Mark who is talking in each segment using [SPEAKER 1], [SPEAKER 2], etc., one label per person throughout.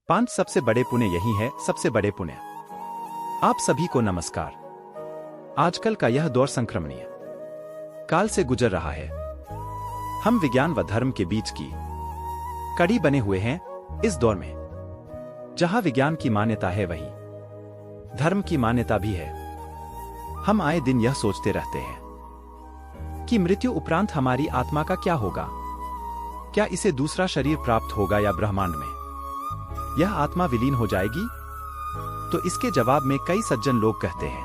[SPEAKER 1] 5 सबसे बड़े पुण्य यही है सबसे बड़े पुण्य। आप सभी को नमस्कार। आजकल का यह दौर संक्रमणीय काल से गुजर रहा है। हम विज्ञान व धर्म के बीच की कड़ी बने हुए हैं इस दौर में। जहां विज्ञान की मान्यता है वहीं धर्म की मान्यता भी है। हम आए दिन यह सोचते रहते हैं कि मृत्यु उपरांत हमारी आत्मा का क्या होगा। क्या इसे दूसरा शरीर प्राप्त होगा या ब्रह्मांड में यह आत्मा विलीन हो जाएगी? तो इसके जवाब में कई सज्जन लोग कहते हैं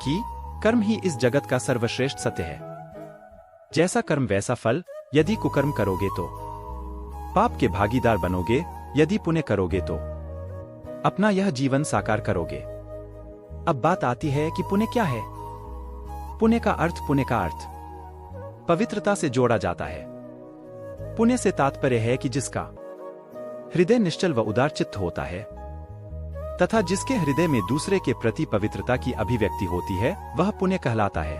[SPEAKER 1] कि कर्म ही इस जगत का सर्वश्रेष्ठ सत्य है। जैसा कर्म वैसा फल। यदि कुकर्म करोगे तो पाप के भागीदार बनोगे, यदि पुण्य करोगे तो अपना यह जीवन साकार करोगे। अब बात आती है कि पुण्य क्या है। पुण्य का अर्थ पवित्रता से जोड़ा जाता है। पुण्य से तात्पर्य है कि जिसका हृदय निश्चल व उदार चित्त होता है तथा जिसके हृदय में दूसरे के प्रति पवित्रता की अभिव्यक्ति होती है वह पुण्य कहलाता है।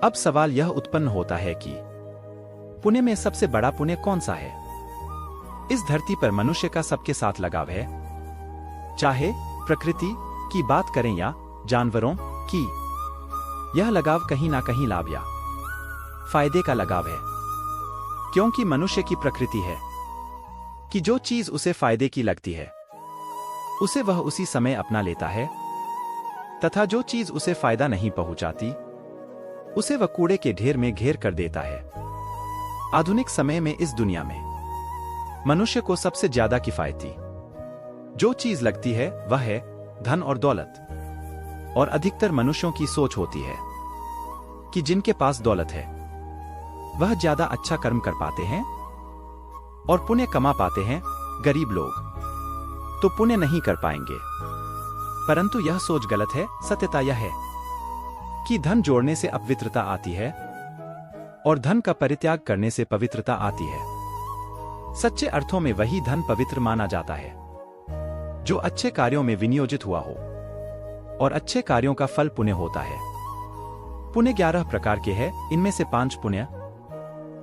[SPEAKER 1] अब सवाल यह उत्पन्न होता है कि पुण्य में सबसे बड़ा पुण्य कौन सा है? इस धरती पर मनुष्य का सबके साथ लगाव है, चाहे प्रकृति की बात करें या जानवरों की। यह लगाव कहीं ना कहीं लाभ या फायदे का लगाव है, क्योंकि मनुष्य की प्रकृति है कि जो चीज उसे फायदे की लगती है उसे वह उसी समय अपना लेता है तथा जो चीज उसे फायदा नहीं पहुंचाती उसे वह कूड़े के ढेर में घेर कर देता है। आधुनिक समय में इस दुनिया में मनुष्य को सबसे ज्यादा किफायती जो चीज लगती है वह है धन और दौलत। और अधिकतर मनुष्यों की सोच होती है कि जिनके पास दौलत है वह ज्यादा अच्छा कर्म कर पाते हैं और पुण्य कमा पाते हैं। गरीब लोग तो पुण्य नहीं कर पाएंगे। परंतु यह सोच गलत है। सत्यता यह है कि धन जोड़ने से अपवित्रता आती है और धन का परित्याग करने से पवित्रता आती है। सच्चे अर्थों में वही धन पवित्र माना जाता है जो अच्छे कार्यों में विनियोजित हुआ हो, और अच्छे कार्यों का फल पुण्य होता है। पुण्य 11 प्रकार के हैं। इनमें से 5 पुण्य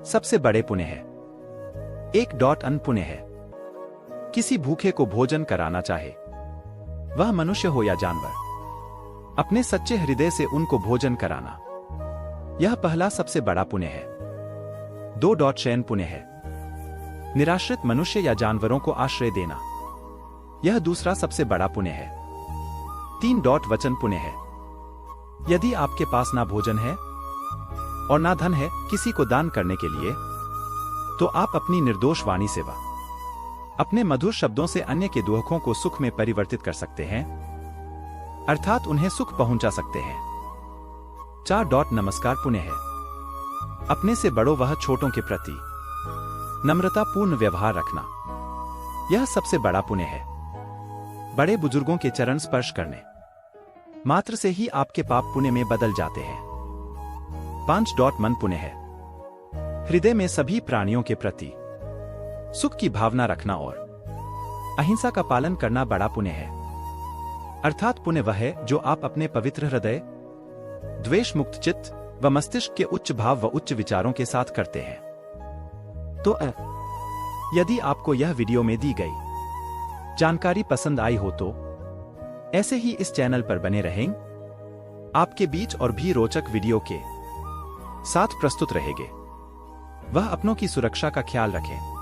[SPEAKER 1] सबसे बड़े पुण्य है। 1 अन्न पुण्य है। किसी भूखे को भोजन कराना चाहे वह मनुष्य हो या जानवर, अपने सच्चे हृदय से उनको भोजन कराना यह पहला सबसे बड़ा पुण्य है। 2 शयन पुण्य है। निराश्रित मनुष्य या जानवरों को आश्रय देना यह दूसरा सबसे बड़ा पुण्य है। 3 वचन पुण्य है। यदि आपके पास ना भोजन है और ना धन है किसी को दान करने के लिए, तो आप अपनी निर्दोष वाणी से व अपने मधुर शब्दों से अन्य के दुखों को सुख में परिवर्तित कर सकते हैं, अर्थात उन्हें सुख पहुंचा सकते हैं। 4 नमस्कार पुण्य है। अपने से बड़ों व छोटों के प्रति नम्रतापूर्ण व्यवहार रखना यह सबसे बड़ा पुण्य है। बड़े बुजुर्गों के चरण स्पर्श करने मात्र से ही आपके पाप पुण्य में बदल जाते हैं। 5 मन पुण्य है। हृदय में सभी प्राणियों के प्रति सुख की भावना रखना और अहिंसा का पालन करना बड़ा पुण्य है। अर्थात पुण्य वह है जो आप अपने पवित्र हृदय, द्वेष मुक्त चित्त व मस्तिष्क के उच्च भाव व उच्च विचारों के साथ करते हैं। तो यदि आपको यह वीडियो में दी गई जानकारी पसंद आई हो तो ऐसे ही इस चैनल पर बने रहें। आपके बीच और भी रोचक वीडियो के साथ प्रस्तुत रहेंगे। वह अपनों की सुरक्षा का ख्याल रखें।